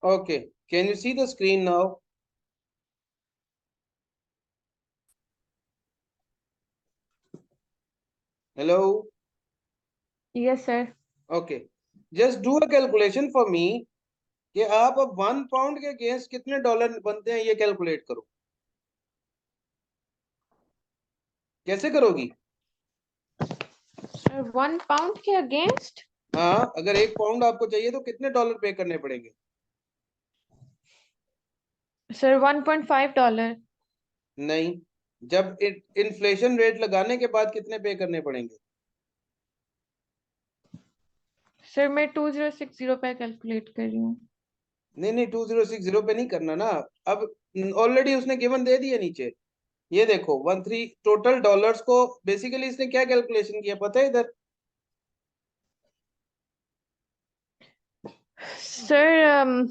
Okay, can you see the screen now? Hello? Yes, sir. Okay, just do a calculation for me कि आप अब 1 pound के against कितने dollar बनते हैं ये कैलकुलेट करो। कैसे करोगी? सर 1 पाउंड के अगेंस्ट? हाँ, अगर 1 पाउंड आपको चाहिए तो कितने डॉलर पे करने पड़ेंगे? सर $1.5। नहीं, जब इन्फ्लेशन रेट लगाने के बाद कितने पे करने पड़ेंगे? सर मैं 2060 पे कैलकुलेट कर रही हूँ। नहीं नहीं, 2060 पे नहीं करना ना। अब ऑलरेडी उसने गिवन दे दिया नीचे। ये देखो 13 टोटल डॉलर्स को बेसिकली इसने क्या कैलकुलेशन किया पता है इधर? सर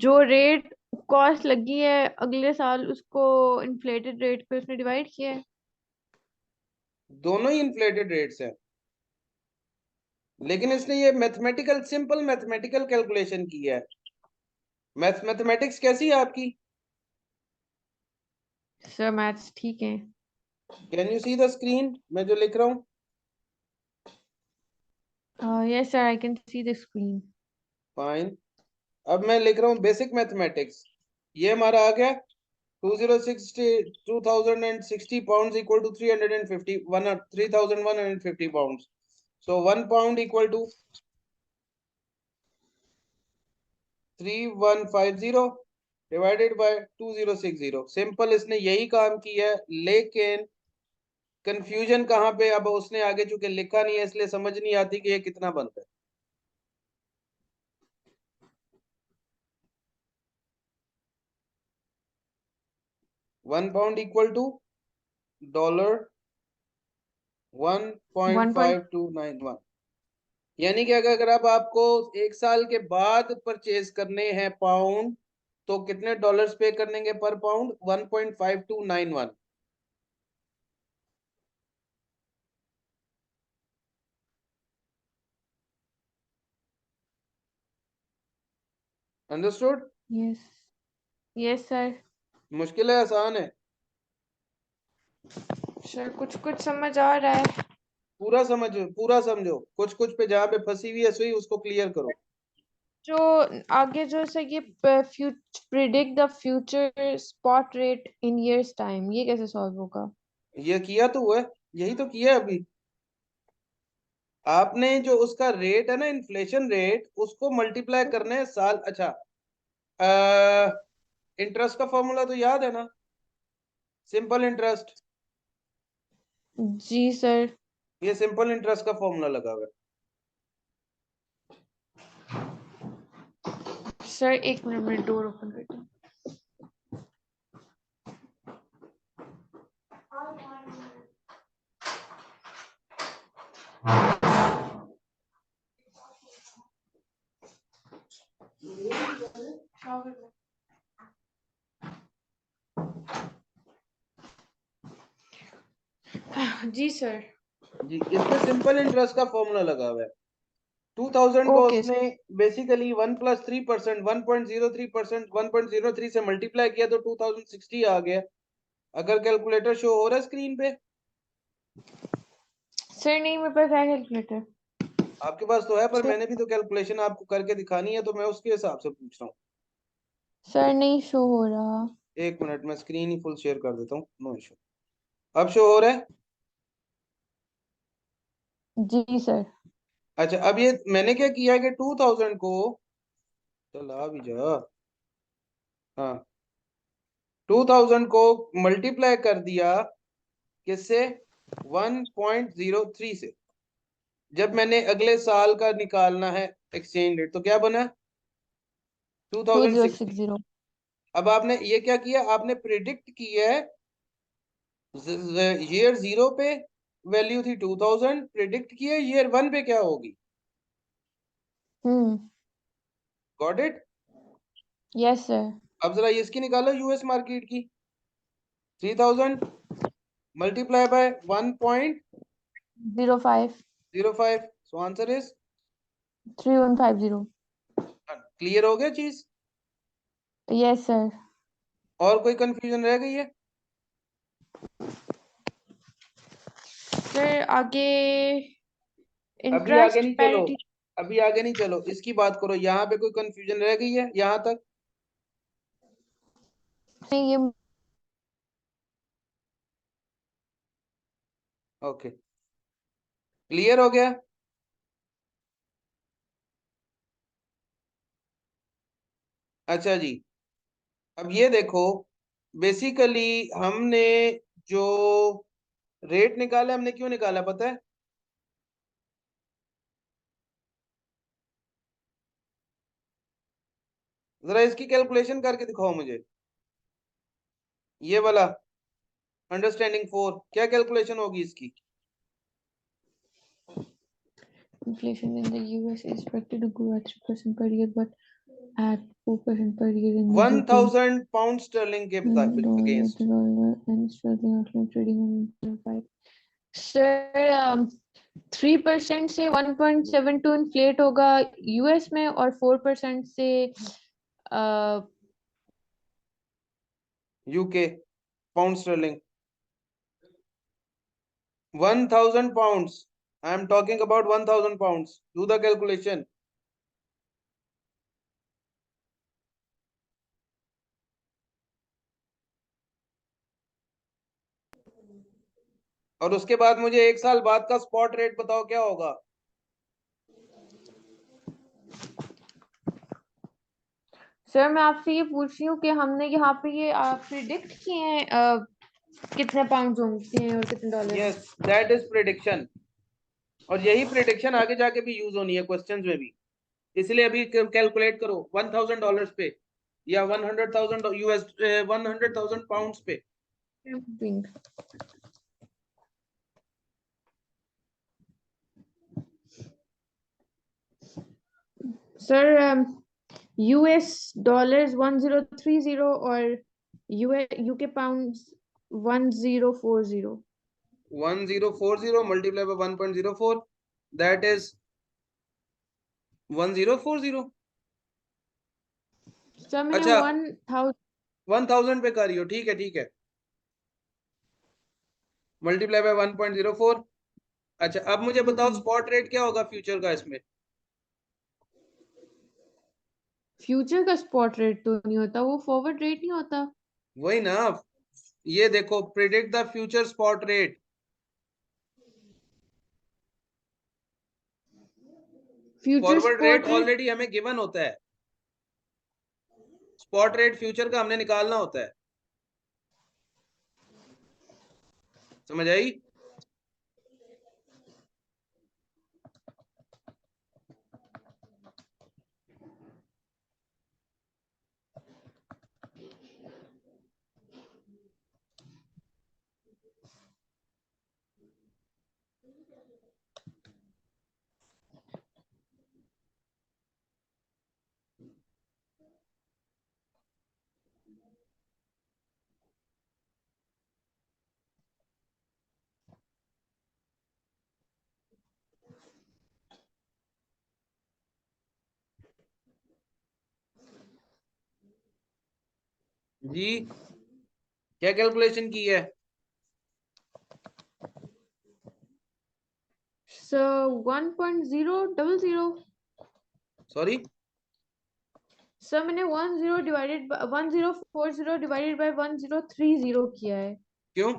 जो रेट कॉस्ट लगी है अगले साल उसको इन्फ्लेटेड रेट पे उसने डिवाइड किया है। दोनों ही इन्फ्लेटेड रेट्स हैं, लेकिन इसने ये मैथमेटिकल सिंपल मैथमेटिकल कैलकुलेशन की है। मैथमेटिक्स कैसी है आपकी? सर मैथ्स ठीक है। Can you see the screen मैं जो लिख रहा हूँ? Yes sir, I can see the screen. Fine. अब मैं लिख रहा हूँ बेसिक मैथमेटिक्स। ये हमारा आ गया 2060 pound equal to 350 pound. So 1 pound equal to 3150 divided by 2060। Simple इसने यही काम किया है, लेकिन कंफ्यूजन कहाँ पे? अब उसने आगे चूंकि लिखा नहीं है इसलिए समझ नहीं आती कि ये कितना बनता है। 1 पाउंड इक्वल टू डॉलर 1.5291। यानी कि अगर अब आपको 1 साल के बाद परचेज करने हैं पाउंड तो कितने डॉलर्स पे करनेंगे पर pound? 1.5291। Understood? Yes. Yes sir. मुश्किल है आसान है? सर कुछ कुछ समझ आ रहा है। पूरा समझो, कुछ कुछ पे जहाँ पे फंसी हुई है सुई उसको क्लियर करो। जो आगे जो सर ये predict the future spot rate in years time, ये कैसे सॉल्व होगा? ये किया तो हुआ है, यही तो किया है अभी। आपने जो उसका रेट है ना, इन्फ्लेशन रेट, उसको मल्टीप्लाई करना है साल। अच्छा, इंटरेस्ट का फॉर्मूला तो याद है ना? Simple interest. जी सर। ये सिंपल इंटरेस्ट का फॉर्मूला लगा हुआ है। सर एक मिनट में डोर ओपन करती हूँ। जी सर। जी, इसमें सिंपल इंटरेस्ट का फॉर्मूला लगा हुआ है। 2000 को ओके उसने बेसिकली 1+3%, 1.03%, 1.03 से मल्टीप्लाई किया तो 2060 आ गया। अगर कैलकुलेटर शो हो रहा है स्क्रीन पे? सर नहीं, मेरे पास है कैलकुलेटर। आपके पास तो है, पर सर मैंने भी तो कैलकुलेशन आपको करके दिखानी है, तो मैं उसके हिसाब से पूछ रहा हूँ। सर नहीं शो हो रहा। 1 मिनट, मैं स्क्रीन ही फुल शेयर कर देता हूँ, नो इशू। अब शो हो रहा है? जी सर। अच्छा, अब ये मैंने क्या किया है कि 2000 को, चला भी जा, हाँ, 2000 को मल्टीप्लाई कर दिया किससे? 1.03 से। जब मैंने अगले साल का निकालना है एक्सचेंज रेट तो क्या बना? 2060। 2060। अब आपने ये क्या किया? आपने प्रिडिक्ट किया है ईयर 0 पे वैल्यू थी 2000, प्रिडिक्ट किया ईयर 1 पे क्या होगी। Hmm. Got it? Yes sir. अब जरा इसकी निकालो यूएस मार्केट की। 3000 multiply by 1.05। 05। So answer is, 3150। Clear हो गया चीज? Yes sir. और कोई कंफ्यूजन रह गई है? सर आगे अभी आगे इंटरेस्ट नहीं चलो, पैरिटी। अभी आगे नहीं चलो, इसकी बात करो। यहाँ पे कोई कंफ्यूजन रह गई है यहाँ तक? नहीं, ये ओके, क्लियर हो गया? अच्छा जी, अब ये देखो, बेसिकली हमने जो रेट निकाला, हमने क्यों निकाला पता है? जरा इसकी कैलकुलेशन करके दिखाओ मुझे, ये वाला अंडरस्टैंडिंग 4, क्या कैलकुलेशन होगी इसकी? inflation in the US is expected to grow at 3% per year, but at 4% per year in the UK. 1000 pound sterling के And dollar, against. the dollar and sterling outlet trading on 5. Sir 3% से 1.72 inflate होगा US में, और 4% से UK pound sterling. 1000 pounds, I am talking about 1000 pounds, do the calculation. और उसके बाद मुझे एक साल बाद का स्पॉट रेट बताओ क्या होगा? सर मैं आपसे ये पूछ रही हूँ कि हमने यहाँ पे ये प्रिडिक्ट किए हैं कितने पाउंड होंगे और कितने dollar. Yes, that is prediction. और यही प्रिडिक्शन आगे जाके भी यूज होनी है क्वेश्चंस में भी। इसलिए अभी कैलकुलेट करो $1000 पे, या 100,000 यूएस, 100,000 पाउंड्स पे। सर यूएस डॉलर्स 1030 और UK pounds 1040। 1040 multiply by 1.04, that is 1040। Sir मैंने अच्छा, 1000। 1000 पे कर रही हो, ठीक है ठीक है, मल्टीप्लाई बाय 1.04। अच्छा, अब मुझे बताओ स्पॉट रेट क्या होगा फ्यूचर का इसमें? फ्यूचर का स्पॉट रेट तो नहीं होता, वो फॉरवर्ड रेट नहीं होता। वही ना, ये देखो, predict the future spot rate. Future forward rate spot rate. Already हमें गिवन होता है, स्पॉट रेट फ्यूचर का हमने निकालना होता है। समझ आई? जी, क्या कैलकुलेशन की है? सो 1.000। सॉरी, सर मैंने 1040 डिवाइडेड बाय 1030 किया है। क्यों?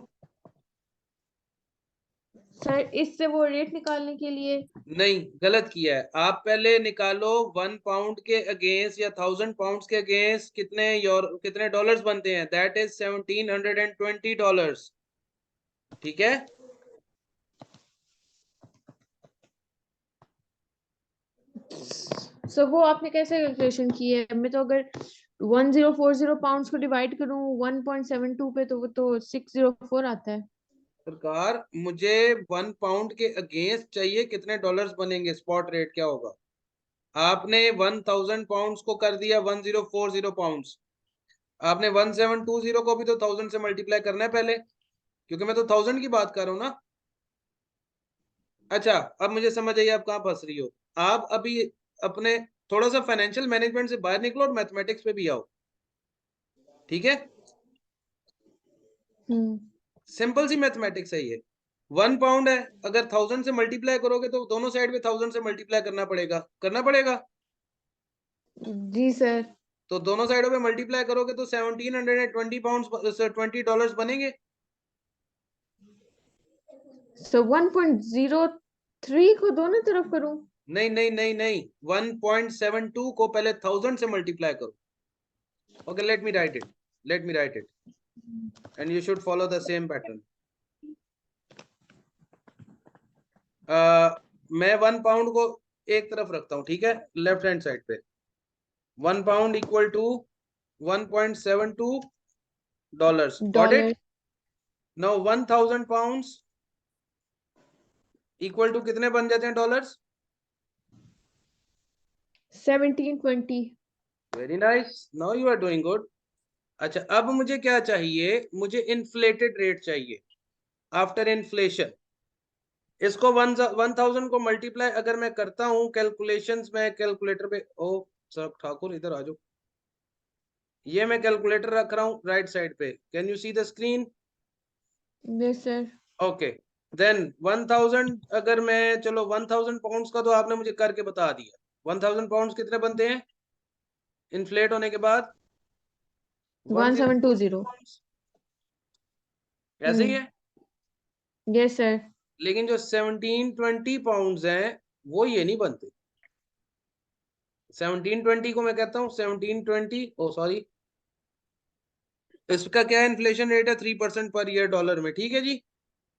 सर इससे वो रेट निकालने के लिए। नहीं, गलत किया है। आप पहले निकालो 1 पाउंड के अगेंस्ट या 1000 पाउंड के अगेंस्ट कितने डॉलर्स बनते हैं, दैट इज $1720। ठीक है? सर वो आपने कैसे कैलकुलेशन की है? मैं तो अगर 1040 पाउंड्स को डिवाइड करूं 1.72 पे तो वो तो 604 आता है। सरकार, मुझे 1 पाउंड के अगेंस्ट चाहिए कितने डॉलर्स बनेंगे, स्पॉट रेट क्या होगा। आपने 1000 पाउंड्स को कर दिया 1040 पाउंड्स, आपने 1720 को भी तो 1000 से मल्टीप्लाई करना है पहले, क्योंकि मैं तो 1000 की बात कर रहा हूँ ना। अच्छा, अब मुझे समझ आई आप कहाँ फंस रही हो। आप अभी अपने थोड़ा सा फाइनेंशियल मैनेजमेंट से बाहर निकलो और मैथमेटिक्स पे भी आओ। ठीक है, सिंपल सी मैथमेटिक्स है ये। 1 पाउंड है, अगर 1000 से मल्टीप्लाई करोगे तो दोनों साइड पे 1000 से मल्टीप्लाई करना पड़ेगा। जी सर। तो दोनों साइडों पे मल्टीप्लाई करोगे तो 1720 पाउंड $20 बनेंगे। सो 1.03 को दोनों तरफ करूं? नहीं नहीं नहीं नहीं, 1.72 को पहले 1000 से मल्टीप्लाई करो। Okay, let me right it and you should follow the same pattern. मैं 1 पाउंड को एक तरफ रखता हूं, ठीक है, लेफ्ट हैंड साइड पे। 1 pound equal to $1.72। Got it? Dollar. Now 1000 pounds equal to कितने बन जाते हैं dollars? 1720। Very nice, now you are doing good. अच्छा, अब मुझे क्या चाहिए? मुझे इन्फ्लेटेड रेट चाहिए आफ्टर इन्फ्लेशन। इसको 1000 को मल्टीप्लाई अगर मैं करता हूं कैलकुलेशंस में, कैलकुलेटर पे, ओ सब ठाकुर इधर आ जाओ। ये मैं कैलकुलेटर रख रहा हूं राइट साइड पे, can you see the screen? Yes sir. Okay, then 1000 अगर मैं, चलो 1000 पाउंड्स का तो आपने मुझे करके बता दिया। 1000 पाउंड्स कितने बनते हैं इन्फ्लेट होने के बाद? 1720। 1040 पाउंड्स। ऐसे ही है। Yes sir. लेकिन जो 1720 पाउंड्स हैं वो ये नहीं बनते। 1720 को मैं कहता हूँ 1720, ओ सॉरी, इसका क्या है, इन्फ्लेशन रेट है 3% पर ईयर डॉलर में, ठीक है जी।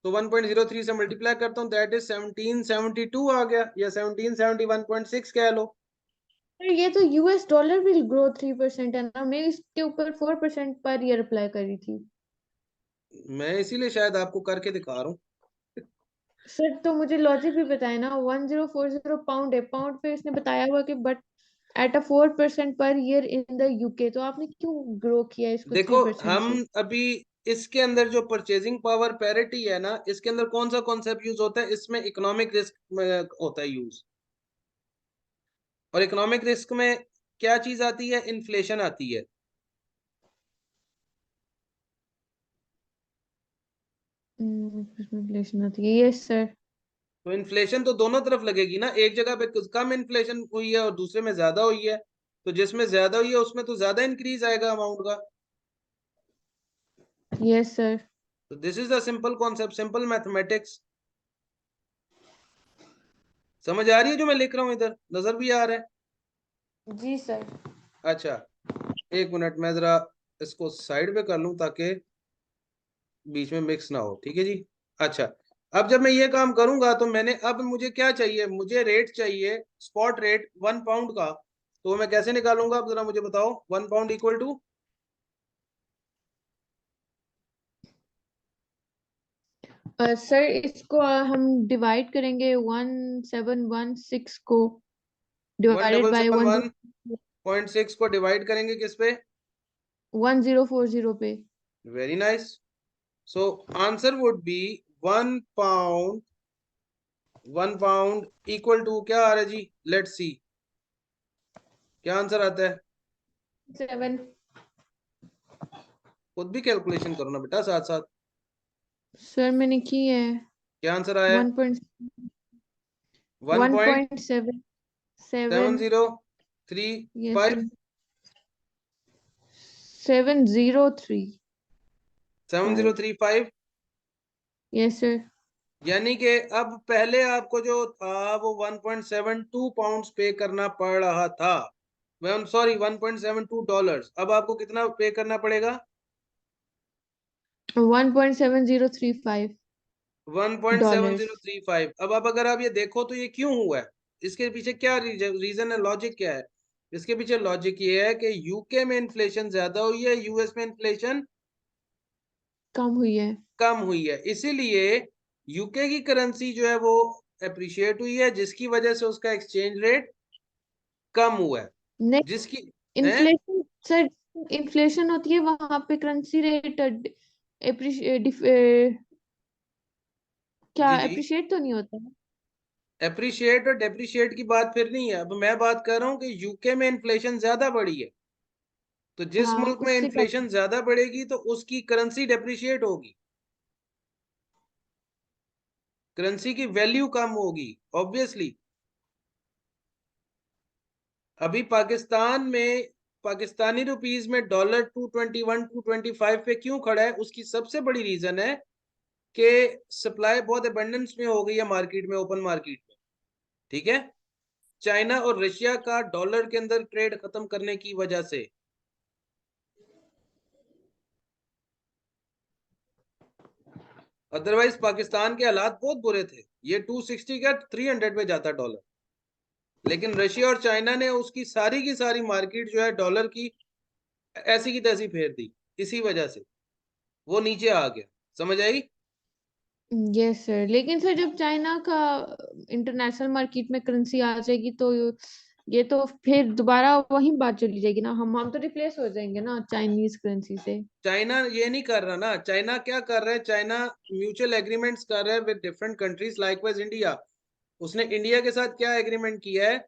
तो 1.03 से मल्टीप्लाई करता हूँ, दैट इज 1772 आ गया, या 1771.6 कह लो। सर ये तो यूएस डॉलर भी ग्रो 3% है ना, मैं इसके ऊपर 4% पर ईयर अप्लाई करी थी। मैं इसीलिए शायद आपको करके दिखा रहा हूँ। सर तो मुझे लॉजिक भी बताए ना, 1040 पाउंड है, पाउंड पे इसने बताया हुआ कि but at a 4% per year in the UK, तो आपने क्यों ग्रो किया इसको देखो 3% हम से? अभी इसके अंदर जो परचेजिंग पावर पैरिटी है ना, इसके अंदर कौन सा कॉन्सेप्ट यूज होता है? इसमें इकोनॉमिक रिस्क होता है यूज। और इकोनॉमिक रिस्क में क्या चीज आती है? इन्फ्लेशन आती है। इन्फ्लेशन होती है, यस सर। तो इन्फ्लेशन तो दोनों तरफ लगेगी ना, एक जगह पे कुछ कम इन्फ्लेशन हुई है और दूसरे में ज्यादा हुई है, तो जिसमें ज्यादा हुई है उसमें तो ज्यादा इंक्रीज आएगा अमाउंट का। Yes sir. तो this is the simple concept, simple mathematics. समझ आ रही है जो मैं लिख रहा हूँ इधर? नजर भी आ रहा है? जी सर। अच्छा, एक मिनट, मैं जरा इसको साइड पे कर लूं ताकि बीच में मिक्स ना हो, ठीक है जी। अच्छा, अब जब मैं ये काम करूंगा तो मैंने, अब मुझे क्या चाहिए? मुझे रेट चाहिए, स्पॉट रेट 1 पाउंड का। तो मैं कैसे निकालूंगा? अब जरा मुझे बताओ। 1 पाउंड इक्वल टू, सर इसको हम डिवाइड करेंगे 1716 को one divided double by seven one one point six को डिवाइड करेंगे किस पे? 1040 पे। Very nice. So answer would be 1 pound, 1 pound equal to क्या आ रहा है जी? लेट्स सी क्या आंसर आता है। 7। खुद भी कैलकुलेशन करो ना बेटा साथ साथ। सर मैंने की है। क्या आंसर आया है? 1 point one point 1.77। 7035। 703। 7035। Yes sir. यानी कि अब पहले आपको जो था वो 1.72 पाउंड्स पे करना पड़ रहा था, मैं सॉरी $1.72। अब आपको कितना पे करना पड़ेगा? 1.7035 डॉलर्स। 1.7035। अब अगर आप ये देखो तो ये क्यों हुआ है, इसके पीछे क्या रीजन है, लॉजिक क्या है? इसके पीछे लॉजिक ये है कि यूके में इन्फ्लेशन ज्यादा हुई है, यूएस में इन्फ्लेशन कम हुई है। कम हुई है, इसीलिए यूके की करेंसी जो है वो अप्रिशिएट हुई है, जिसकी वजह से उसका एक्सचेंज रेट कम हुआ है। नेक्स्ट जिसकी है, इन्फ्लेशन सर, इन्फ्लेशन होती है वहां पे करेंसी रेट क्या जी जी, अप्रिशिएट तो नहीं होता? अप्रिशिएट और डेप्रिशिएट की बात फिर नहीं है, अब मैं बात कर रहा हूँ कि यूके में इन्फ्लेशन ज्यादा बढ़ी है। तो जिस हाँ मुल्क में उससे क्या। इन्फ्लेशन ज्यादा बढ़ेगी तो उसकी करेंसी डेप्रिशिएट होगी, करेंसी की वैल्यू कम होगी ऑब्वियसली। अभी पाकिस्तान में पाकिस्तानी रुपीस में डॉलर 221 225 पे क्यों खड़ा है, उसकी सबसे बड़ी रीजन है कि सप्लाई बहुत अबंडेंस में हो गई है मार्केट में, ओपन मार्केट में। ठीक है, चाइना और रशिया का डॉलर के अंदर ट्रेड खत्म करने की वजह से। अदरवाइज पाकिस्तान के हालात बहुत बुरे थे, ये 260 का 300 पे जाता डॉलर। लेकिन रशिया और चाइना ने उसकी की सारी मार्केट जो है डॉलर की ऐसी की तैसी फेर दी, इसी वजह से वो नीचे आ गया। समझ आई? यस सर, लेकिन सर जब चाइना का इंटरनेशनल मार्केट में करेंसी आ जाएगी तो ये तो फिर दोबारा वही बात चली जाएगी ना, हम तो रिप्लेस हो जाएंगे ना चाइनीज करेंसी से। चाइना ये नहीं कर रहा ना, चाइना क्या कर रहा है, चाइना म्यूचुअल एग्रीमेंट्स कर रहा है with different countries likewise India. उसने इंडिया के साथ क्या एग्रीमेंट किया है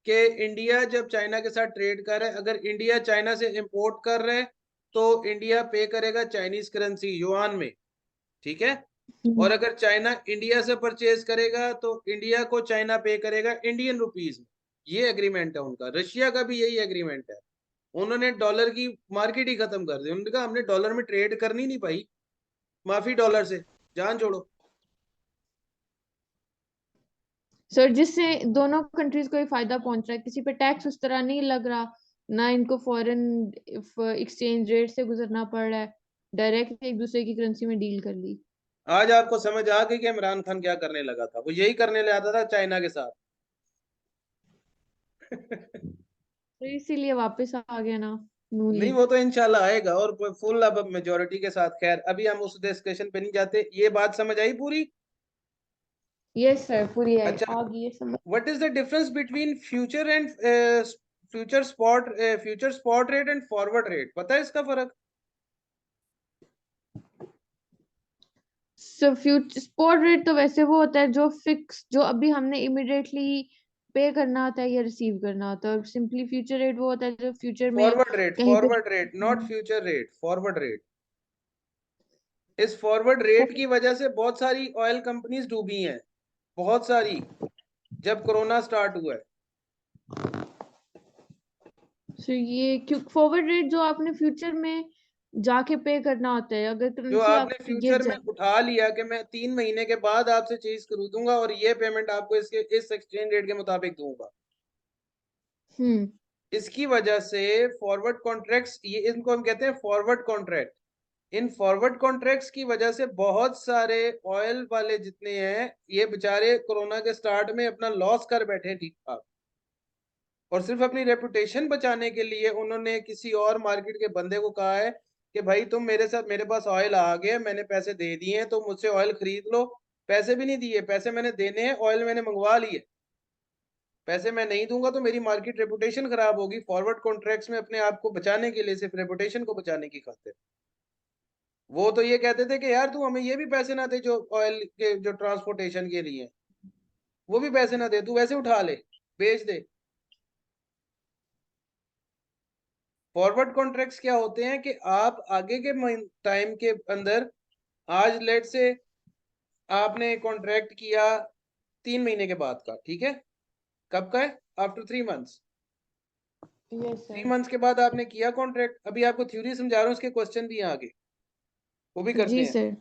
कि इंडिया जब चाइना के साथ ट्रेड कर रहा है, अगर इंडिया चाइना से इंपोर्ट कर रहा है तो इंडिया पे करेगा चाइनीज करेंसी युआन में। ठीक है, हम्म। और अगर चाइना इंडिया से परचेज करेगा तो इंडिया को चाइना पे करेगा इंडियन रुपीज में। ये एग्रीमेंट है उनका। रशिया का भी यही एग्रीमेंट है। उन्होंने डॉलर की मार्केट ही खत्म कर दी, उन्होंने कहा हमने डॉलर में ट्रेड करनी नहीं पाई, माफी डॉलर से, जान छोड़ो। सर जिससे दोनों कंट्रीज को ही फायदा पहुंच रहा है, किसी पे टैक्स उस तरह नहीं लग रहा, ना इनको फॉरेन एक्सचेंज रेट से गुजरना पड़ रहा है, डायरेक्ट एक दूसरे की करेंसी में डील कर ली। आज आपको समझ आ गई कि इमरान खान क्या करने लगा था, वो यही करने ले आता था चाइना के साथ। तो इसीलिए वापस आ गया ना नून नहीं, लीग। वो तो इंशाल्लाह आएगा और फुल अब मेजोरिटी के साथ। खैर अभी हम उस डिस्कशन पे नहीं जाते। ये बात समझ आई पूरी? यस सर, पूरी है अच्छा, आ गई है समझ। What is the difference between future and future spot rate and forward rate, पता है इसका फर्क? सो फ्यूचर स्पॉट रेट तो वैसे वो होता है जो फिक्स, जो अभी हमने इमिडिएटली पे करना होता है या रिसीव करना होता है, और सिंपली फ्यूचर रेट वो होता है जो फ्यूचर में कहीं पे। Forward rate not future rate, forward rate. इस फॉरवर्ड रेट की वजह से बहुत सारी ऑयल कंपनीज डूबी हैं, बहुत सारी, जब कोरोना स्टार्ट हुआ है। सो ये क्यों फॉरवर्ड रेट जो आपने फ्यूचर में जाके पे करना होता है, अगर जो करेंसी आपने आपकी गिर फ्यूचर में जाए। उठा लिया कि मैं 3 महीने के बाद आपसे चीज खरीदूंगा और ये पेमेंट आपको इसके इस एक्सचेंज रेट के मुताबिक दूंगा, हम्म। इसकी वजह से फॉरवर्ड कॉन्ट्रैक्ट्स, ये इनको हम कहते हैं forward contract. In forward contracts की वजह से बहुत सारे ऑयल वाले जितने हैं ये बेचारे कोरोना के स्टार्ट में अपना लॉस कर बैठे ठीक ठाक, और सिर्फ अपनी रेपुटेशन बचाने के लिए उन्होंने किसी और मार्केट के बंदे को कहा है कि भाई तुम मेरे साथ, मेरे पास ऑयल आ गया, मैंने पैसे दे दिए हैं तो मुझसे ऑयल खरीद लो। पैसे भी नहीं दिए, पैसे मैंने देने हैं, ऑयल मैंने मंगवा लिए, पैसे मैं नहीं दूंगा तो मेरी मार्केट रेपुटेशन खराब होगी। फॉरवर्ड कॉन्ट्रैक्ट्स में अपने आप को बचाने के लिए, सिर्फ रेपुटेशन को बचाने की खातिर, वो तो ये कहते थे कि यार तू हमें ये भी पैसे ना दे जो ऑयल के जो ट्रांसपोर्टेशन के लिए, वो भी पैसे ना दे, तू वैसे उठा ले, बेच दे। फॉरवर्ड कॉन्ट्रैक्ट्स क्या होते हैं कि आप आगे के टाइम के अंदर, आज लेट से आपने कॉन्ट्रैक्ट किया 3 महीने के बाद का, ठीक है, कब का है, after 3 months. Yes three sir. Months के बाद आपने किया कॉन्ट्रैक्ट, अभी आपको थ्योरी समझा रहा हूँ, उसके क्वेश्चन भी हैं आगे, वो भी करते जी हैं। सर।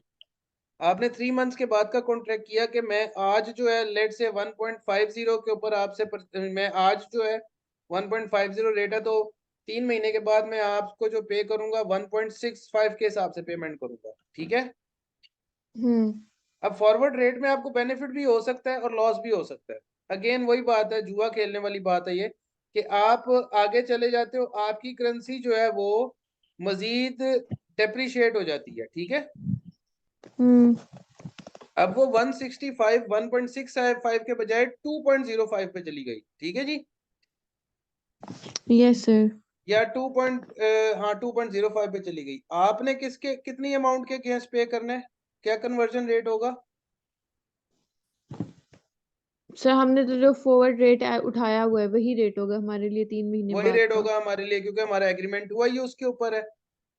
आपने 3 मंथ्स के बाद का कॉन्ट्रैक्ट किया कि मैं आज जो है लेट से 1.50 के ऊपर आपसे मैं आज जो है 1.50 रेट है, तो 3 महीने के बाद मैं आपको जो पे करूंगा 1.65 के हिसाब से पेमेंट करूंगा, ठीक है। हम्म। अब फॉरवर्ड रेट में आपको बेनिफिट भी हो सकता है और लॉस भी हो सकता है। अगेन वही बात है, जुआ खेलने वाली बात है ये, कि आप आगे चले जाते हो, आपकी करेंसी जो है वो मजीद डेप्रिशिएट हो जाती है, ठीक है। हम्म। अब वो 165 1.655 के बजाय 2.05 पे चली गई, ठीक है जी, यस सर। या हाँ 2.05 पे चली गई। आपने किसके कितनी अमाउंट के अगेंस्ट पे करना है, क्या कन्वर्जन रेट होगा? सर हमने तो जो फॉरवर्ड रेट उठाया हुआ है वही रेट होगा हमारे लिए 3 महीने वही बाद रेट का। होगा हमारे लिए, क्योंकि हमारा एग्रीमेंट हुआ ही उसके ऊपर है।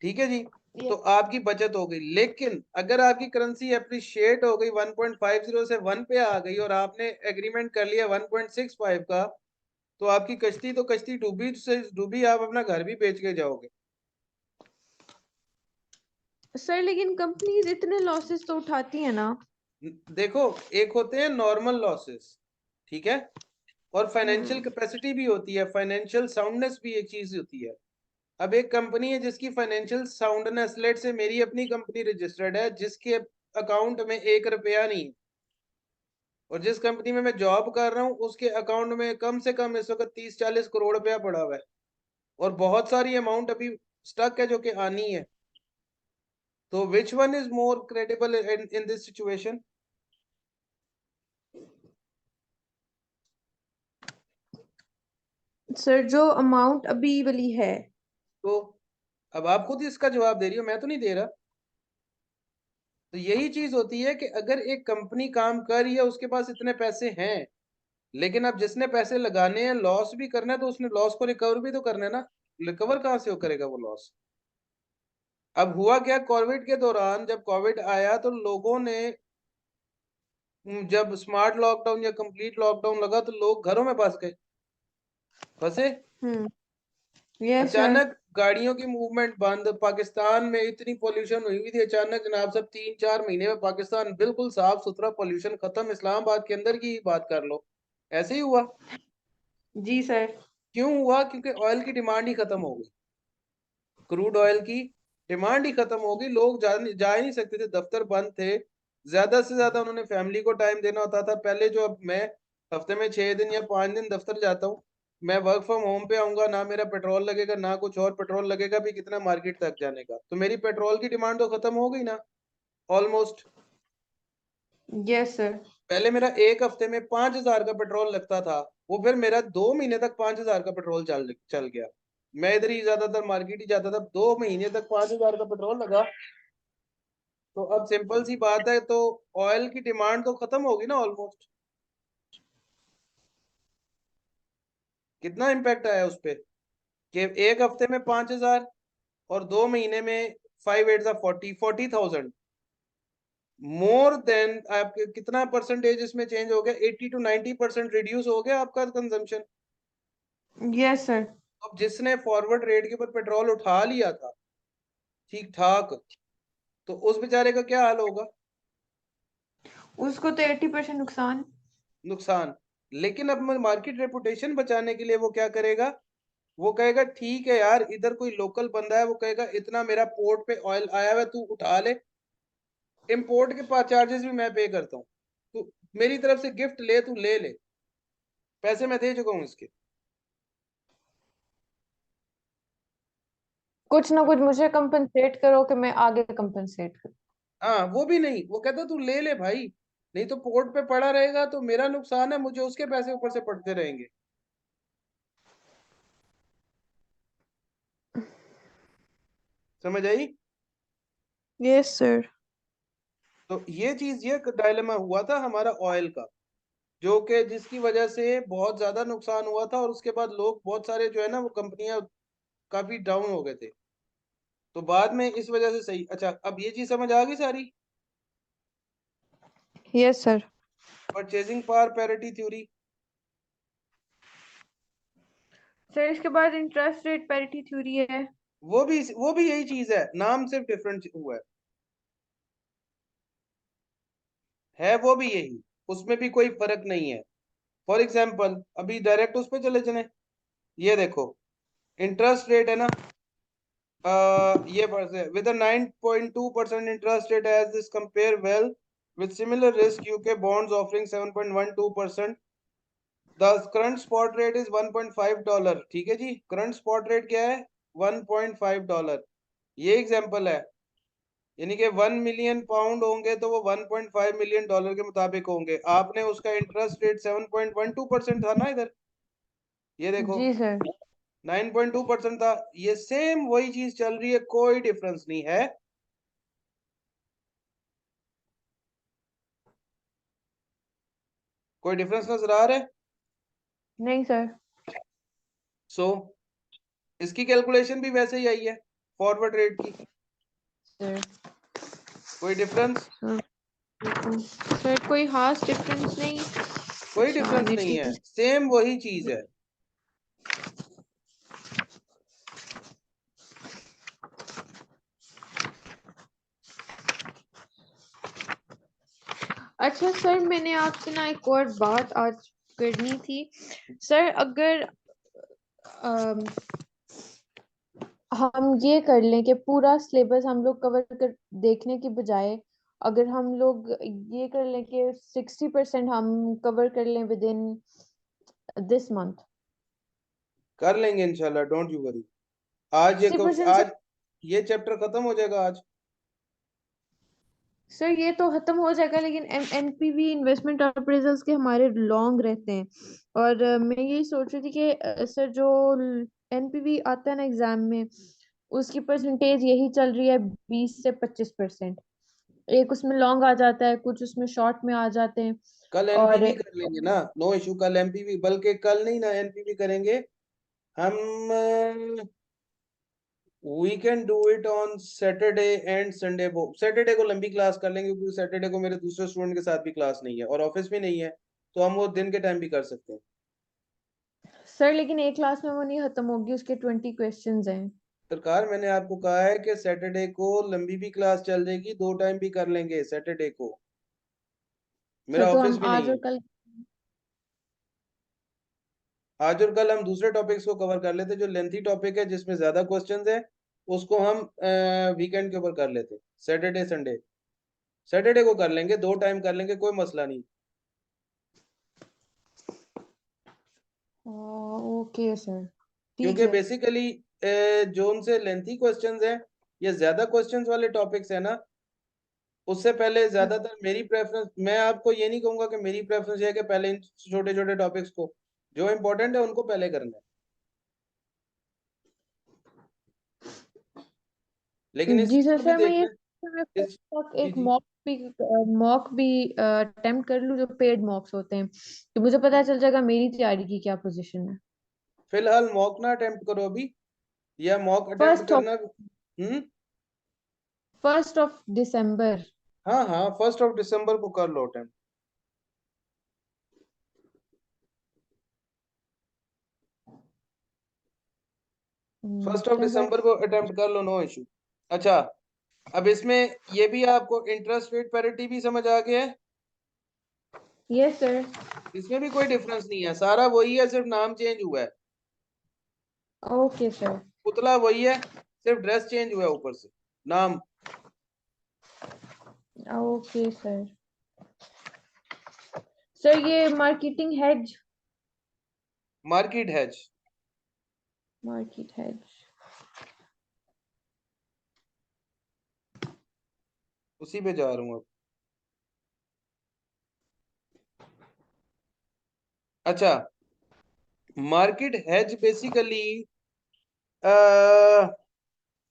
ठीक है जी। ये तो आपकी बचत हो गई, लेकिन अगर आपकी करेंसी अप्रिशिएट हो गई 1.50 से 1 पे आ गई और आपने एग्रीमेंट कर लिया 1.65 का, तो आपकी कश्ती तो कश्ती डूबी से डूबी, आप अपना घर भी बेच के जाओगे। सर लेकिन कंपनीज इतने लॉसेस तो उठाती है ना। देखो, एक होते हैं नॉर्मल लॉसेस, ठीक है, और फाइनेंशियल कैपेसिटी भी होती है, फाइनेंशियल साउंडनेस भी एक चीज होती है। अब एक कंपनी है जिसकी फाइनेंशियल साउंडनेस, लेट से मेरी अपनी कंपनी रजिस्टर्ड है जिसके अकाउंट में 1 रुपया नहीं है, और जिस कंपनी में मैं जॉब कर रहा हूँ उसके अकाउंट में कम से कम इस वक्त 30-40 करोड़ रुपया पड़ा हुआ है, और बहुत सारी अमाउंट अभी स्टक है जो कि आनी है। तो which one is more credible in this situation? Sir जो अमाउंट अभी वाली है। तो अब आप खुद इसका जवाब दे रही हो, मैं तो नहीं दे रहा। तो यही चीज होती है कि अगर एक कंपनी काम कर रही है, उसके पास इतने पैसे हैं, लेकिन अब जिसने पैसे लगाने हैं, लॉस भी करना है, तो उसने लॉस को रिकवर भी तो करना है ना। रिकवर कहाँ से वो करेगा वो लॉस? अब हुआ क्या, कोविड के दौरान जब कोविड आया तो लोगों ने, जब स्मार्ट लॉकडाउन या कंप्लीट लॉकडाउन लगा तो लोग घरों में फंस गए, फंसे। Yes sir. अचानक गाड़ियों की मूवमेंट बंद, पाकिस्तान में इतनी पोल्यूशन हुई हुई थी अचानक जनाब, सब 3-4 महीने में पाकिस्तान बिल्कुल साफ सुथरा, पोल्यूशन खत्म, इस्लामाबाद के अंदर की ही बात कर लो। ऐसे ही हुआ। जी सर। क्यों हुआ? क्योंकि ऑयल की डिमांड ही खत्म हो गई, क्रूड ऑयल की डिमांड ही खत्म हो गई, लोग जा ही नहीं सकते थे, दफ्तर बंद थे, ज्यादा से ज्यादा उन्होंने फैमिली को टाइम देना होता था। पहले जो, अब मैं हफ्ते में 6 दिन या 5 दिन दफ्तर जाता हूँ, मैं वर्क फ्रॉम होम पे आऊंगा, ना मेरा पेट्रोल लगेगा ना कुछ और, पेट्रोल लगेगा भी कितना मार्केट तक जाने का, तो मेरी पेट्रोल की डिमांड तो खत्म हो गई ना, ऑलमोस्ट। Yes sir. पहले मेरा एक हफ्ते में 5,000 का पेट्रोल लगता था, वो फिर मेरा 2 महीने तक 5,000 का पेट्रोल चल चल गया। मैं इधर ही ज्यादातर मार्केट ही जाता था, 2 महीने तक 5,000 का पेट्रोल लगा। तो अब सिंपल सी बात है, तो ऑयल की डिमांड तो खत्म होगी ना ऑलमोस्ट। कितना इम्पैक्ट आया उस पे, कि एक हफ्ते में 5,000 और 2 महीने में 5 8 40 मोर देन, आपके कितना परसेंटेज इसमें चेंज हो गया, 80 to 90% रिड्यूस हो गया आपका कंजम्पशन। Yes sir. अब जिसने फॉरवर्ड रेट के ऊपर पेट्रोल उठा लिया था ठीक ठाक, तो उस बेचारे का क्या हाल होगा? उसको तो 80% नुकसान। नुकसान। लेकिन अब मार्केट रेपुटेशन बचाने के लिए वो क्या करेगा, वो कहेगा ठीक है यार, इधर कोई लोकल बंदा है, वो कहेगा इतना मेरा पोर्ट पे ऑयल आया हुआ है, तू उठा ले, इम्पोर्ट के पास चार्जेस भी मैं पे करता हूँ, तू मेरी तरफ से गिफ्ट ले, तू ले ले, पैसे मैं दे चुका हूँ इसके। कुछ ना कुछ मुझे कंपनसेट करो कि मैं आगे कंपनसेट करूं। हाँ, वो भी नहीं, वो कहता तू ले ले भाई, नहीं तो पोर्ट पे पड़ा रहेगा तो मेरा नुकसान है, मुझे उसके पैसे ऊपर से पड़ते रहेंगे। समझ आई? Yes sir. तो ये चीज, ये डायलेमा हुआ था हमारा ऑयल का, जो कि जिसकी वजह से बहुत ज्यादा नुकसान हुआ था, और उसके बाद लोग बहुत सारे जो है ना, वो कंपनियां काफी डाउन हो गए थे। तो बाद में इस वजह से सही। अच्छा, अब ये चीज समझ आ गई सारी, yes sir. Purchasing power parity theory. Sir इसके बाद इंटरेस्ट रेट पैरिटी थ्योरी है। वो भी यही चीज है, नाम सिर्फ डिफरेंट हुआ है वो भी यही, उसमें भी कोई फर्क नहीं है। फॉर एग्जाम्पल, अभी डायरेक्ट उस पे चले चले, ये देखो, इंटरेस्ट रेट है ना, ये with a 9.2% interest rate as this compare well with similar risk UK bonds offering 7.12%. The current spot rate is $1.5। ठीक है जी, करंट स्पॉट रेट क्या है? $1.5। ये एग्जांपल है, यानी कि 1 मिलियन पाउंड होंगे तो वो $1.5 मिलियन के मुताबिक होंगे। आपने उसका इंटरेस्ट रेट 7.12% था ना इधर, ये देखो जी सर। 9.2% था। ये सेम वही चीज चल रही है, कोई डिफरेंस नहीं है। कोई डिफरेंस नजर आ रहा है? नहीं सर। सो इसकी कैलकुलेशन भी वैसे ही आई है फॉरवर्ड रेट की। सर कोई डिफरेंस? सर कोई खास डिफरेंस नहीं। कोई अच्छा डिफरेंस नहीं निफ्टी है, की। सेम वही चीज है। अच्छा सर मैंने आपसे ना एक और बात आज करनी थी। सर अगर अम, हम ये कर लें कि पूरा सिलेबस हम लोग कवर कर देखने की बजाय अगर हम लोग ये कर लें कि 60% हम कवर कर लें विद इन दिस मंथ। कर लेंगे इंशाल्लाह, डोंट यू वरी। आज 60%। आज ये चैप्टर खत्म हो जाएगा आज। सर ये तो खत्म हो जाएगा लेकिन एनपीवी इन्वेस्टमेंट अप्रेजल्स के हमारे लॉन्ग रहते हैं। और मैं यही सोच रही थी कि सर जो एनपीवी आता है ना एग्जाम में उसकी परसेंटेज यही चल रही है 20 से 25%। एक उसमें लॉन्ग आ जाता है कुछ उसमें शॉर्ट में आ जाते हैं। कल और एनपीवी कर लेंगे ना, नो इशू। कल एमपीवी, बल्कि कल नहीं ना एनपीवी करेंगे हम। We can do it on Saturday and Sunday. वो सैटरडे को लंबी क्लास कर लेंगे क्योंकि सैटरडे को मेरे दूसरे स्टूडेंट के साथ भी क्लास नहीं है और ऑफिस भी नहीं है, तो हम वो दिन के टाइम भी कर सकते हैं। सर लेकिन एक क्लास में वो नहीं खत्म होगी उसके 20 क्वेश्चंस हैं। सरकार मैंने आपको कहा है कि सैटरडे को लंबी भी क्लास चल जाएगी, दो टाइम भी कर लेंगे सैटरडे को। सर मेरा तो ऑफिस हम भी नहीं आज और है। कल। आज और कल हम दूसरे टॉपिक्स को कवर कर लेते, जो लेंथी टॉपिक है जिसमें ज्यादा क्वेश्चंस है उसको हम वीकेंड के ऊपर कर लेते, सैटरडे संडे। सैटरडे को कर लेंगे, दो टाइम कर लेंगे, कोई मसला नहीं। ओके सर ठीक क्योंकि है। बेसिकली जो उनसे लेंथी क्वेश्चंस हैं या ज्यादा क्वेश्चंस वाले टॉपिक्स है ना, उससे पहले ज्यादातर मेरी प्रेफरेंस, मैं आपको ये नहीं कहूंगा कि मेरी प्रेफरेंस ये है कि पहले इन छोटे छोटे टॉपिक्स को जो इंपॉर्टेंट है उनको पहले करना है, लेकिन इस जी चीज सर को भी सर मैं ये देखना मैं है। इस तक जी एक जी, मॉक भी अटेम्प्ट कर लूँ जो पेड मॉक्स होते हैं तो मुझे पता चल जाएगा मेरी तैयारी की क्या पोजीशन है। फिलहाल मॉक ना अटेम्प्ट करो अभी, या मॉक अटेम्प्ट फर्स्ट ऑफ करना। हम्म। 1 दिसंबर। हाँ हाँ, 1 दिसंबर को कर लो अटेम्प्ट। 1 दिसंबर को अटेम्प्ट कर लो, नो इशू। अच्छा, अब इसमें ये भी आपको इंटरेस्ट रेट पैरिटी भी समझ आ गया है? Yes sir. इसमें भी कोई डिफरेंस नहीं है, सारा वही है, सिर्फ नाम चेंज हुआ है। Okay sir. पुतला वही है, सिर्फ ड्रेस चेंज हुआ है ऊपर से, नाम। Okay sir. सर ये marketing hedge. Market has, market hedge. उसी पे जा रहा हूँ अब। अच्छा, मार्केट हैज बेसिकली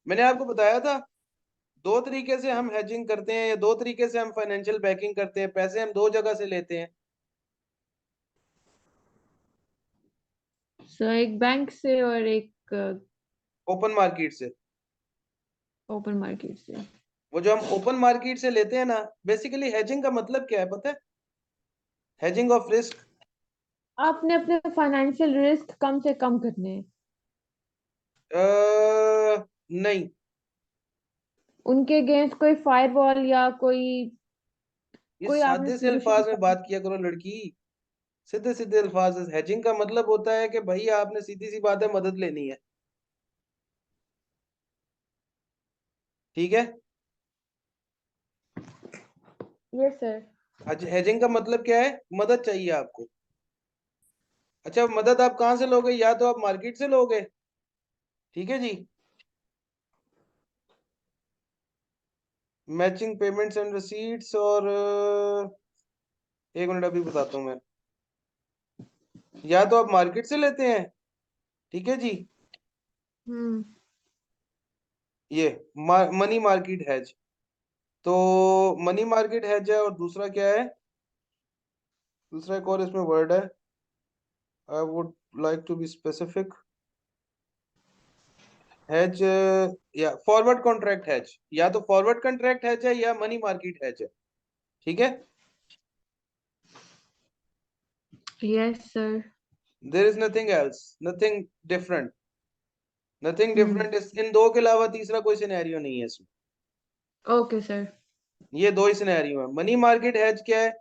मैंने आपको बताया था दो तरीके से हम हेजिंग करते हैं, या दो तरीके से हम फाइनेंशियल बैकिंग करते हैं, पैसे हम दो जगह से लेते हैं। सर एक बैंक से और एक ओपन मार्केट से। ओपन मार्केट से। वो जो हम ओपन मार्केट से लेते हैं ना, बेसिकली हेजिंग का मतलब क्या है पता है? Hedging of risk. आपने अपने फाइनेंशियल रिस्क कम से कम करने हैं। नहीं, उनके अगेंस्ट कोई फायरवॉल या कोई ये कोई आपने सादे से सोल्यूशन। अल्फाज में बात किया करो लड़की, सीधे सीधे अल्फाज। हेजिंग का मतलब होता है कि भाई आपने सीधी सी बात है, मदद लेनी है, ठीक है? Yes sir. हेजिंग का मतलब क्या है? मदद चाहिए आपको। अच्छा, मदद आप कहाँ से लोगे? या तो आप मार्केट से लोगे, ठीक है जी। मैचिंग पेमेंट्स एंड रिसीट्स, और एक मिनट अभी बताता हूँ मैं। या तो आप मार्केट से लेते हैं, ठीक है जी, हम्म। ये मनी मार्केट हैज। तो मनी मार्केट हैज है, और दूसरा क्या है? दूसरा एक और इसमें वर्ड है, I would like to be specific. Hedge या फॉरवर्ड कॉन्ट्रैक्ट हेज, या तो फॉरवर्ड कॉन्ट्रैक्ट हेज है या मनी मार्केट हेज है, ठीक है। Yes sir. There is nothing else, nothing different, nothing hmm. Different. इन दो के अलावा तीसरा कोई सिनेरियो नहीं है इसमें। Okay sir. ये दो ही सिनेरियो है। मनी मार्केट हेज क्या है?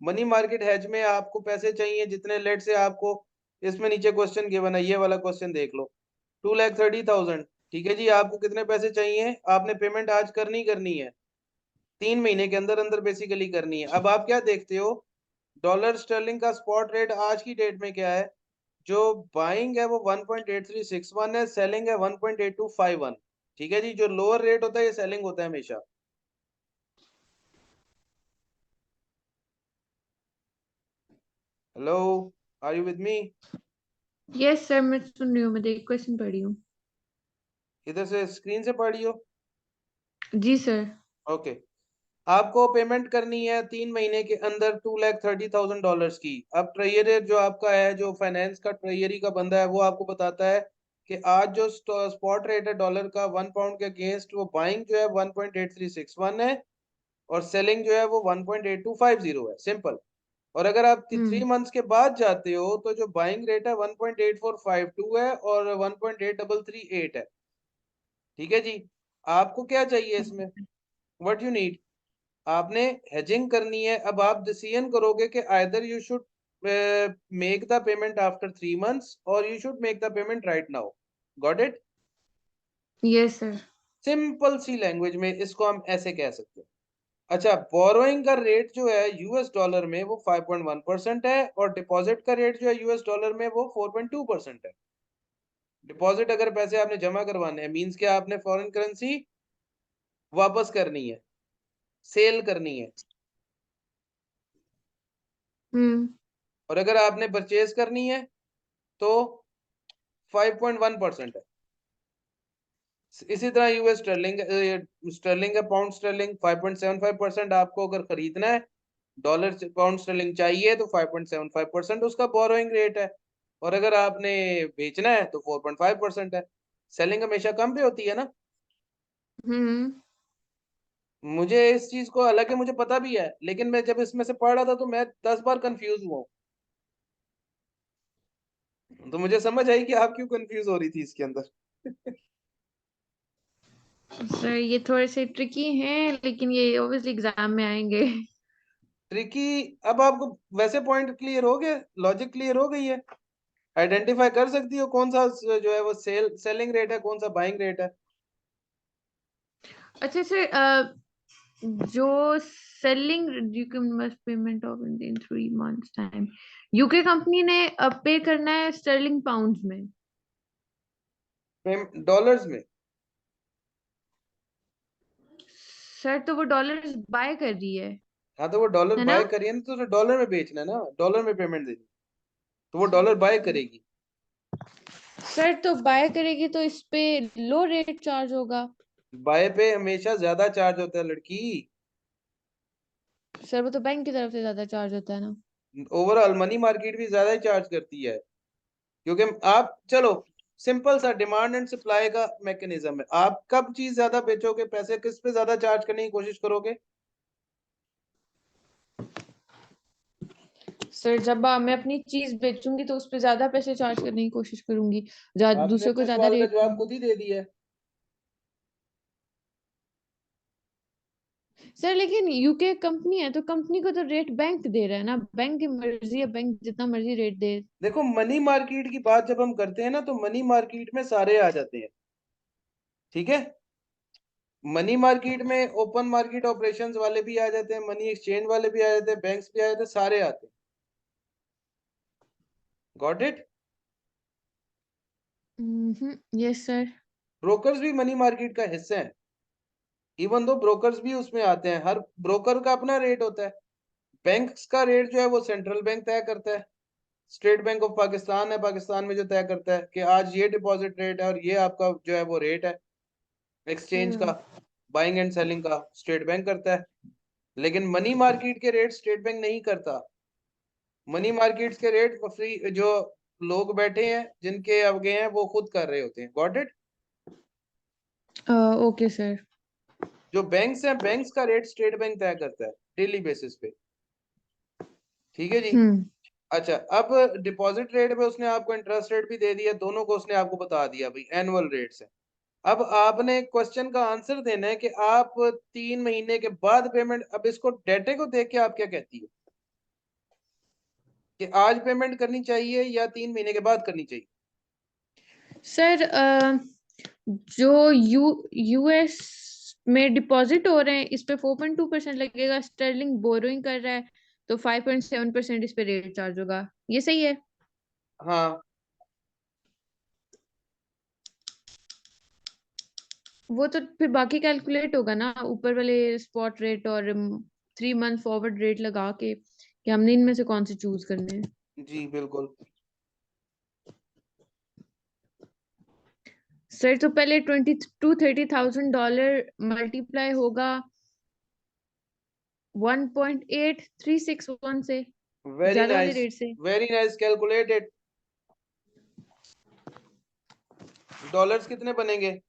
मनी मार्केट हेज में आपको पैसे चाहिए जितने, लेट से आपको, इसमें नीचे क्वेश्चन गिवन है, ये वाला क्वेश्चन देख लो, 2,30,000, ठीक है जी। आपको कितने पैसे चाहिए? आपने पेमेंट आज करनी करनी है, 3 महीने के अंदर अंदर बेसिकली करनी है। अब आप क्या देखते हो, डॉलर स्टर्लिंग का स्पॉट रेट आज की डेट में क्या है? जो बाइंग है वो 1.8361 है, सेलिंग है 1.8251, ठीक है जी। जो लोअर रेट होता है ये सेलिंग होता है हमेशा। Hello, are you with me? Yes sir, मैं सुन रही हूँ, मैं देख क्वेश्चन पढ़ी हूँ। इधर से स्क्रीन से पढ़ियो। जी सर। ओके, आपको पेमेंट करनी है 3 महीने के अंदर $230,000 की। अब ट्रेजर जो आपका है, जो फाइनेंस का ट्रेजरी का बंदा है, वो आपको बताता है कि आज जो स्पॉट रेट है डॉलर का 1 पाउंड के अगेंस्ट, वो बाइंग जो है 1.8361 है, और सेलिंग जो है वो 1.8250 है, सिंपल। और अगर आप 3 मंथ्स के बाद जाते हो तो जो बाइंग रेट है 1.8452 है और 1.8338 है, ठीक है जी। आपको क्या चाहिए इसमें? What you need? आपने हेजिंग करनी है। अब आप डिसीजन करोगे कि either you should make the payment after 3 months और you should make the payment right now. Got it? Yes sir. Simple C language में इसको हम ऐसे कह सकते हैं। अच्छा, बोरोइंग का रेट जो है यूएस डॉलर में वो 5.1% है, और डिपॉजिट का रेट जो है यूएस डॉलर में वो 4.2% है। डिपॉजिट अगर पैसे आपने जमा करवाने हैं, मींस कि आपने फॉरेन करेंसी वापस करनी है, सेल करनी है। हम्म। और अगर आपने परचेज करनी है तो 5.1% है। इसी तरह यूएस स्टर्लिंग, स्टर्लिंग है, पाउंड स्टर्लिंग 5.75% आपको अगर खरीदना है, डॉलर से पाउंड स्टर्लिंग चाहिए तो 5.75% उसका बोरोइंग रेट है। और अगर आपने बेचना है तो 4.5% है। सेलिंग हमेशा कम पे होती है ना। हम्म। मुझे इस चीज को, हालांकि मुझे पता भी है, लेकिन मैं जब इसमें से पढ़ रहा था तो मैं 10 बार कंफ्यूज हुआ हूं। तो मुझे समझ आई कि आप क्यों कंफ्यूज हो रही थी इसके अंदर। सर ये थोड़े से ट्रिकी हैं, लेकिन ये ऑब्वियसली एग्जाम में आएंगे। ट्रिकी? अब आपको वैसे पॉइंट क्लियर हो गए, लॉजिक क्लियर हो गई है, आइडेंटिफाई कर सकती हो कौन सा जो है वो सेलिंग रेट है, कौन सा बाइंग रेट है। अच्छा सर, जो selling you can must payment of in 3 months time, UK company ने पे करना है स्टर्लिंग पाउंड्स में। डॉलर्स में? सर तो वो डॉलर्स बाय कर रही हाँ, तो वो डॉलर है ना? बाय करिए ना, तो उसे डॉलर में बेचना है ना, डॉलर में पेमेंट देनी, तो वो डॉलर बाय करेगी। सर तो बाय करेगी तो इस पे लो रेट चार्ज होगा। बाय पे हमेशा ज्यादा चार्ज होता है लड़की। सर वो तो बैंक की तरफ से ज्यादा चार्ज होता है ना। ओवरऑल मनी मार्केट भी ज्यादा ही चार्ज करती है, क्योंकि आप चलो, सिंपल सा डिमांड एंड सप्लाई का मैकेनिज्म है। आप कब चीज ज्यादा बेचोगे, पैसे किस पे ज्यादा चार्ज करने की कोशिश करोगे? सर जब मैं अपनी चीज बेचूंगी तो उस पे ज्यादा पैसे चार्ज करने की कोशिश करूंगी, आपने दूसरे को अपने ज्यादा सवाल का रेट। जवाब खुद ही दे दिया है। सर लेकिन यूके कंपनी है तो कंपनी को तो रेट बैंक दे रहा है ना, बैंक की मर्जी है, बैंक जितना मर्जी रेट दे। देखो, मनी मार्केट की बात जब हम करते हैं ना, तो मनी मार्केट में सारे आ जाते हैं, ठीक है। मनी मार्केट में ओपन मार्केट ऑपरेशंस वाले भी आ जाते हैं, मनी एक्सचेंज वाले भी आ जाते हैं, बैंक्स भी आ जाते हैं, सारे आते हैं। Got it? Yes sir. Brokers भी मनी मार्केट का हिस्सा है, इवन दो ब्रोकर्स भी उसमें आते हैं। हर ब्रोकर का अपना रेट होता है। बैंक्स का रेट जो है वो सेंट्रल बैंक तय करता है। स्टेट बैंक ऑफ पाकिस्तान है, पाकिस्तान में जो तय करता है कि आज ये डिपॉजिट रेट है और ये आपका जो है वो रेट है एक्सचेंज का, बाइंग एंड सेलिंग का स्टेट बैंक करता है। लेकिन मनी मार्केट के रेट स्टेट बैंक नहीं करता। मनी मार्केट्स के रेट फ्री जो लोग बैठे हैं जिनके अब गए हैं वो खुद कर रहे होते हैं। Got it? Okay sir. जो बैंक्स हैं, बैंक्स का रेट स्टेट बैंक तय करता है डेली बेसिस पे। ठीक है जी। अच्छा, अब डिपॉजिट रेट पे उसने आपको इंटरेस्ट रेट भी दे दिया, दोनों को उसने आपको बता दिया भाई एनुअल रेट्स है। अब आपने क्वेश्चन का आंसर देना है कि आप 3 महीने के बाद पेमेंट, अब इसको डेटे को देख के आप क्या कहती हो कि आज पेमेंट करनी चाहिए या 3 महीने के बाद करनी चाहिए? सर जो यूएस में डिपॉजिट हो रहे हैं इस पे 4.2% लगेगा, स्टर्लिंग बोरोइंग कर रहा है तो 5.7% इस पे रेट चार्ज होगा, ये सही है? हाँ, वो तो फिर बाकी कैलकुलेट होगा ना ऊपर वाले स्पॉट रेट और 3 मंथ फॉरवर्ड रेट लगा के कि हमने इनमें से कौन से चूज करने हैं। जी बिल्कुल। सर तो पहले $30,000 मल्टीप्लाई होगा 1.8361 से, वेरी ज्यादा वाले नाइस, रेट से। Very nice calculated. डॉलर्स कितने बनेंगे?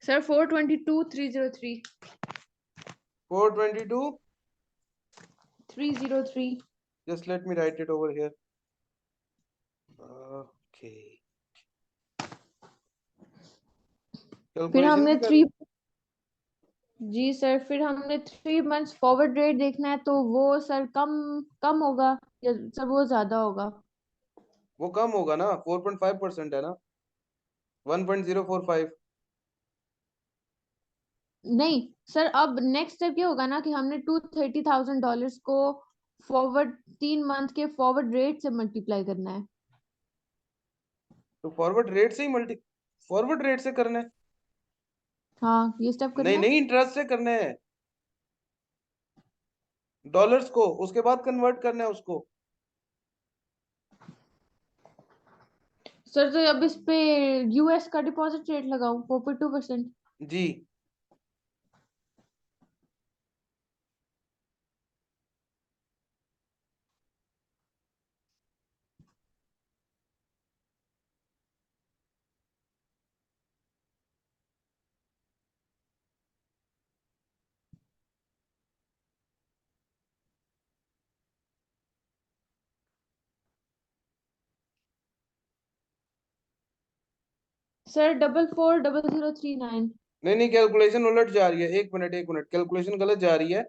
Sir 422,303। 422। 303। Just let me right it over here. Okay, फिर कैलकुलेशन हमने भी कर थ्री लो। जी सर, फिर हमने 3 मंथ्स फॉरवर्ड रेट देखना है तो वो सर कम कम होगा या सर वो ज्यादा होगा? वो कम होगा ना, 4.5% है ना, 1.045। नहीं सर, अब नेक्स्ट स्टेप ये होगा ना कि हमने $230,000 को फॉरवर्ड 3 मंथ के फॉरवर्ड रेट से मल्टीप्लाई करना है। तो फॉरवर्ड रेट से ही मल्टी, फॉरवर्ड रेट से करना है? हाँ, ये स्टेप नहीं करना है। नहीं, इंटरेस्ट से करना है डॉलर्स को, उसके बाद कन्वर्ट करना है उसको। सर तो अब इस पे यूएस का डिपॉजिट रेट लगाऊं 4.2%? जी। सर 440039। नहीं नहीं, कैलकुलेशन उलट जा रही है, एक मिनट एक मिनट, कैलकुलेशन गलत जा रही है।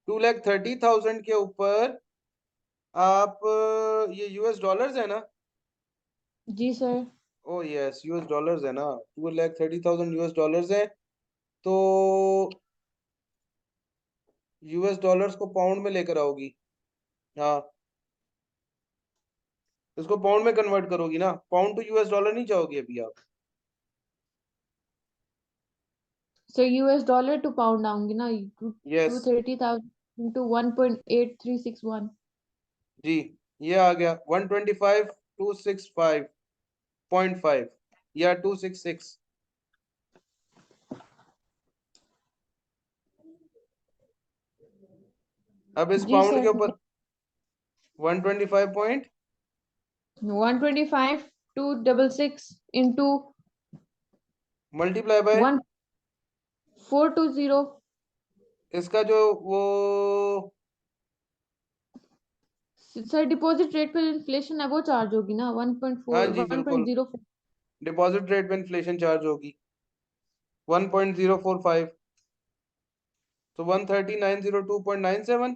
2,30,000 के ऊपर आप ये यूएस डॉलर्स है ना? जी sir. Oh yes, US dollars है ना, 2,30,000 यूएस डॉलर्स है। तो यूएस डॉलर्स को पाउंड में लेकर आओगी। हाँ, इसको पाउंड में कन्वर्ट करोगी ना, पाउंड टू यूएस डॉलर नहीं जाओगी अभी आप? Sir US dollar to pound आऊंगी ना, यस 230,000 इंटू 1.8361। जी, ये आ गया 125,265.5 या 266। अब इस जी पाउंड के सर। ऊपर 125 पॉइंट 125,266 इंटू मल्टीप्लाई बाय 1420। इसका जो वो, सर डिपॉजिट रेट पर इन्फ्लेशन है वो चार्ज होगी ना, हाँ 1.4 जी बिल्कुल, 1.04। डिपॉजिट रेट पे इन्फ्लेशन चार्ज होगी 1.045, तो 130,902.97।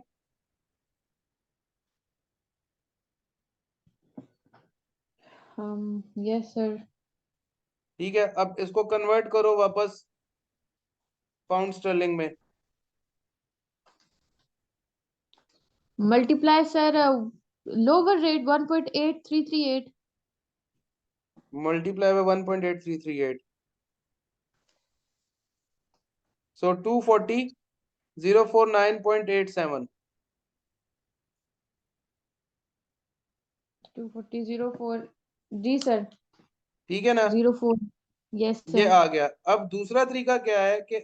Yes sir. ठीक है, अब इसको कन्वर्ट करो वापस पाउंड स्टर्लिंग में। Multiply sir lower rate 1.8338। Multiply by 1.8338, so 240,049.87। 24004। जी सर। ठीक है ना? 04। यस ये सर। आ गया। अब दूसरा तरीका क्या है कि